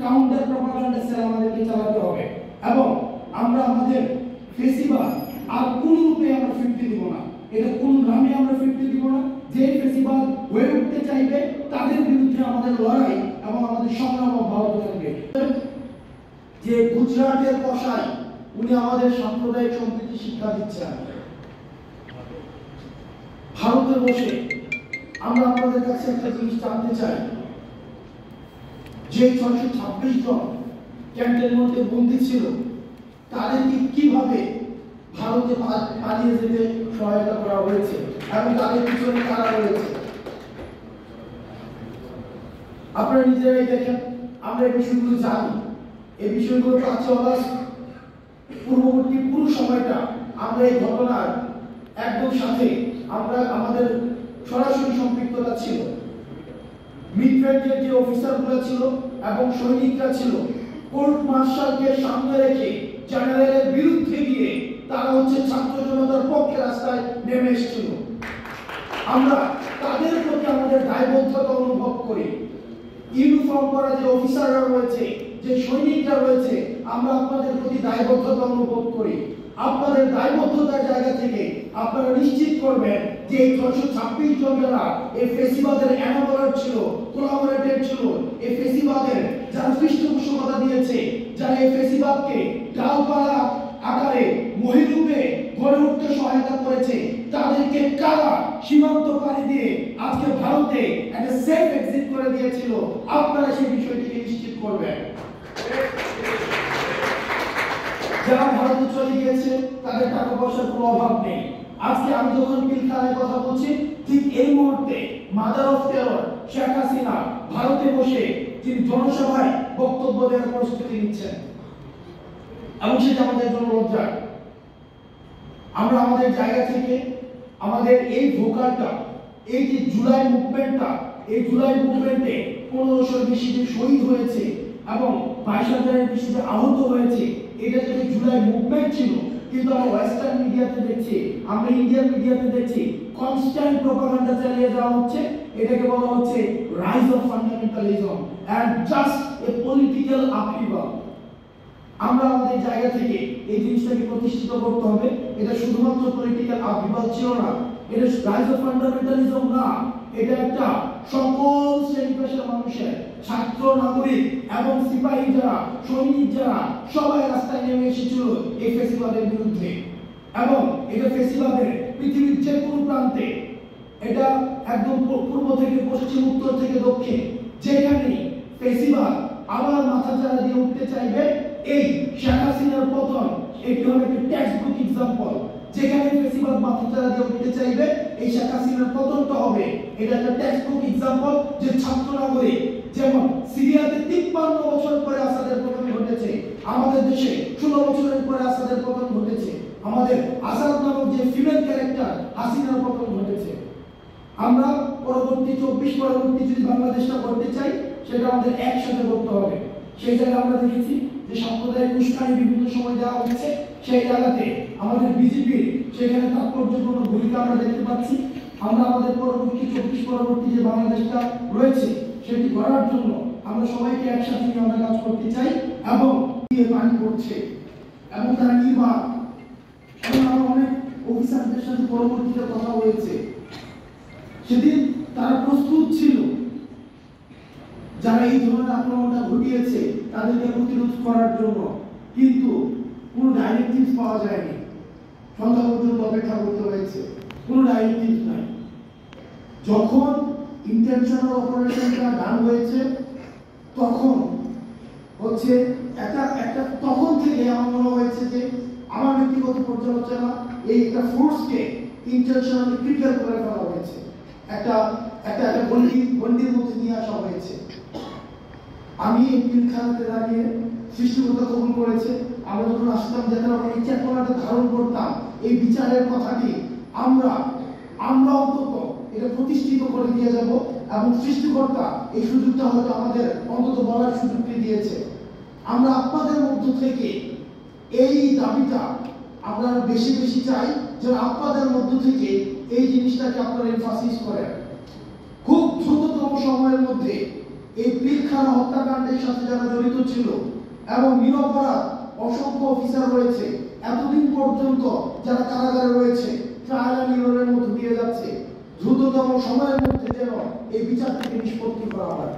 Counter propaganda sell আমাদেরকে চালাতে হবে এবং আমরা আমাদের ফেসিবাদ আর কোন রূপে আমরা ফিরতে দিব না, এটা কোন নামে আমরা ফিরতে দিব না। যে ফেসিবাদ হয়ে উঠতে চাইবে তাদের বিরুদ্ধে আমাদের লড়াই এবং আমাদের সংগ্রাম অব্যাহত থাকবে। যে গুজরাটের কসাই উনি আমাদের সাম্প্রদায়িক সম্প্রীতি শিক্ষা দিচ্ছেন। ভারতে বসে আমরা আপনাদের কাছে একটা জিনিস জানতে চাই, যে 626 জন ক্যান্টের মধ্যে বন্দী ছিল তাদেরকে কিভাবে ভারতে পালিয়ে যেতে সহায়তা করা হয়েছে এবং তাদের পিছনে কারা রয়েছে আপনারা নিজেরাই দেখেন। আমরা এই বিষয়গুলো জানি, এই বিষয়গুলো 5 অগস্ট পূর্ববর্তী পুরো সময়টা আমরা এই ঘটনার একদম সাথে আমরা আমাদের সরাসরি সম্পৃক্ততা ছিল। মিডফিল্ডের যে অফিসারগুলো ছিল এবং সৈনিকরা ছিল, কোর্ট মার্শালকে সামনে রেখে জেনারেলের বিরুদ্ধে গিয়ে তারা ছাত্র জনতার পক্ষে রাস্তায় নেমে এসেছিল। আমরা তাদের প্রতি আমাদের দায়বদ্ধতা অনুভব করি। ইউনিফর্ম পরা যে অফিসাররা রয়েছে, যে সৈনিকরা রয়েছে, আমরা আপনাদের প্রতি দায়বদ্ধতা অনুভব করি। আপনাদের দায়বদ্ধতার জায়গা থেকে আপনারা নিশ্চিত করবেন যে এই 626 জন যারা এই ফেসিবাদের এনাবলার ছিল, কোলাবোরেটর ছিল, এই ফেসিবাদের যারা পৃষ্ঠপোষকতা দিয়েছে, যারা এই ফেসিবাদকে ডালপালা আকারে মহিরূপে গড়ে উঠতে সহায়তা করেছে, তাদেরকে কারা সীমান্ত পাড়ি দিয়ে আজকে ভারতে একটা সেফ এক্সিট করে দিয়েছিল, আপনারা সেই বিষয়টিকে নিশ্চিত করবেন। যারা ভারতে চলে গিয়েছে তাদের টাকা পয়সার কোনো অভাব নেই। আজকে আমি যখন পিলখানায় কথা বলছি, ঠিক এই মুহূর্তে mother of terror Sheikh Hasina ভারতে বসে তিনি জনসভায় বক্তব্য দেওয়ার প্রস্তুতি নিচ্ছেন এবং সেটা আমাদের জন্য লজ্জা। আমরা আমাদের জায়গা থেকে আমাদের এই ভোকালটা, এই যে জুলাই মুভমেন্টটা, এই জুলাই মুভমেন্টে 1500-এর বেশি যে শহীদ হয়েছে এবং 22,000-এর বেশি যে আহত হয়েছে, এটা যদি জুলাই মুভমেন্ট ছিল, কিন্তু আমরা ওয়েস্টার্ন মিডিয়াতে দেখছি, আমরা ইন্ডিয়ান মিডিয়াতে দেখছি কনস্ট্যান্ট প্রপাগান্ডা চালিয়ে যাওয়া হচ্ছে। এটাকে বলা হচ্ছে rise of fundamentalism and just a political upheaval. আমরা আমাদের জায়গা থেকে এই জিনিসটাকে প্রতিষ্ঠিত করতে হবে। এটা শুধুমাত্র পলিটিক্যাল আপহিভাল ছিল না, এটা রাইজ অফ ফান্ডামেন্টালিজম না, এটা একটা সকল শ্রেণী পেশার মানুষের, ছাত্র, নাগরিক এবং সিপাহী যারা, সৈনিক যারা, সবাই রাস্তায় নেমে এসেছিল এই ফেসিবাদের বিরুদ্ধে। এবং এটা ফেসিবাদের পৃথিবীর যে কোনো প্রান্তে, এটা একদম পূর্ব থেকে পশ্চিম, উত্তর থেকে দক্ষিণ, যেখানে ফেসিবাদ আবার মাথা চাড়া দিয়ে উঠতে চাইবে, এই শেখ হাসিনার পতন এটি হবে একটি টেক্সট বুক এক্সাম্পল। যেখানে ফেসিবাদ মাথা চাড়া দিয়ে উঠতে চাইবে, এই শেখ হাসিনার পতনটা হবে এটা একটা টেক্সট বুক এক্সাম্পল। যে ছাত্র নাগরিক, যেমন সিরিয়াতে 53 বছর পরে আসাদের পতন ঘটেছে, আমাদের দেশে 16 বছরের পরে আসাদের পতন ঘটেছে, আমাদের আসাদ নামক যে ফিমেল ক্যারেক্টার হাসিনার পতন ঘটেছে। আমরা পরবর্তী 24 পরবর্তী যদি বাংলাদেশটা করতে চাই, সেটা আমাদের একসাথে করতে হবে। সেই জায়গায় আমরা দেখেছি যে সাম্প্রদায়িক উস্কানি বিভিন্ন সময় দেওয়া হচ্ছে, সেই জায়গাতে আমাদের বিজেপির সেখানে তাৎপর্যপূর্ণ ভূমিকা আমরা দেখতে পাচ্ছি। আমরা আমাদের পরবর্তী 24 পরবর্তী যে বাংলাদেশটা রয়েছে সেটি করার জন্য আমরা সবাইকে একসাথে নিয়ে আমরা কাজ করতে চাই এবং পানি পড়ছে এবং তারা নির্বাক এবং আমরা অনেক অফিসারদের সাথে পরবর্তীতে কথা হয়েছে, সেদিন তারা প্রস্তুত ছিল যারা এই ধরনের আক্রমণটা ঘটিয়েছে তাদেরকে প্রতিরোধ করার জন্য, কিন্তু কোনো ডাইরেক্টিভস পাওয়া যায়নি। সন্ধ্যা পর্যন্ত অপেক্ষা করতে হয়েছে, কোনো ডাইরেক্টিভস নাই। যখন ইন্টেনশনাল অপারেশনটা ডান হয়েছে, তখন তখন থেকে আমার মনে হয়েছে যে আমার ব্যক্তিগত পর্যালোচনা, এই একটা ফোর্সকে ইন্টেনশনালি প্রিপেয়ার করে ফেলা হয়েছে, একটা গন্ডির মধ্যে নিয়ে আসা হয়েছে। আমি এই পিলখানাতে দাঁড়িয়ে সৃষ্টিকর্তা কবুল করেছে, আমরা যখন আসতাম যাতে আমরা এই চেতনাটা ধারণ করতাম, এই বিচারের কথাটি আমরা অন্তত এটা প্রতিষ্ঠিত করে দিয়ে যাব এবং সৃষ্টিকর্তা এই সুযোগটা হয়তো আমাদের অন্তত বলার সুযোগটি দিয়েছে। আমরা আপনাদের মধ্য থেকে এই দাবিটা আমরা বেশি বেশি চাই, যেন আপনাদের মধ্য থেকে এই জিনিসটাকে আপনারা এমফাসিস করেন। খুব দ্রুততম সময়ের মধ্যে এই পিলখানা হত্যাকাণ্ডের সাথে যারা জড়িত ছিল এবং নিরপরাধ অসংখ্য অফিসার রয়েছে এতদিন পর্যন্ত যারা কারাগারে রয়েছে ট্রায়াল এন্ড এররের মধ্যে দিয়ে যাচ্ছে, দ্রুততম সময়ের মধ্যে যেন এই বিচার থেকে নিষ্পত্তি করা হয়।